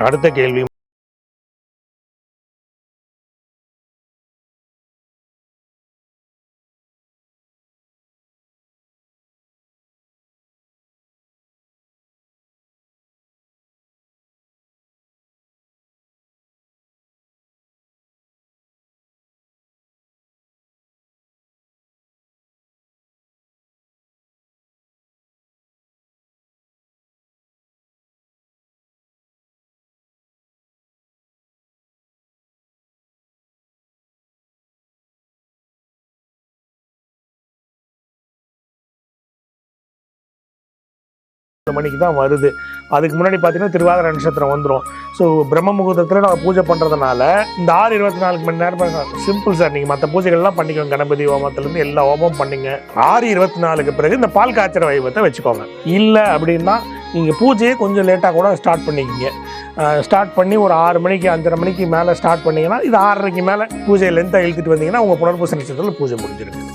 அடுத்த கேள்வி, மணிக்கு தான் வருது. அதுக்கு முன்னாடி பார்த்தீங்கன்னா திருவாதிரை நட்சத்திரம் வந்துடும். ஸோ பிரம்ம முகூர்த்தத்தில் நம்ம பூஜை பண்ணுறதுனால இந்த 6:24 மணி நேரம் சிம்பிள் சார். நீங்கள் மற்ற பூஜைகள்லாம் பண்ணிக்கோங்க, கணபதி ஹோமத்துலேருந்து எல்லா ஹோமம் பண்ணிங்க. 6:24க்கு பிறகு இந்த பால் காய்ச்சற வைபத்தை வச்சுக்கோங்க. இல்லை அப்படின்னா நீங்கள் பூஜையே கொஞ்சம் லேட்டாக கூட ஸ்டார்ட் பண்ணிக்கிங்க. ஸ்டார்ட் பண்ணி ஒரு 6 மணிக்கு 5:30 மணிக்கு மேலே ஸ்டார்ட் பண்ணிங்கன்னா இது 6:30க்கு மேலே பூஜையை லென்த்தாக இழுத்துட்டு வந்தீங்கன்னா உங்கள் புனர்பூச நட்சத்திரத்தில் பூஜை முடிஞ்சிருக்கு.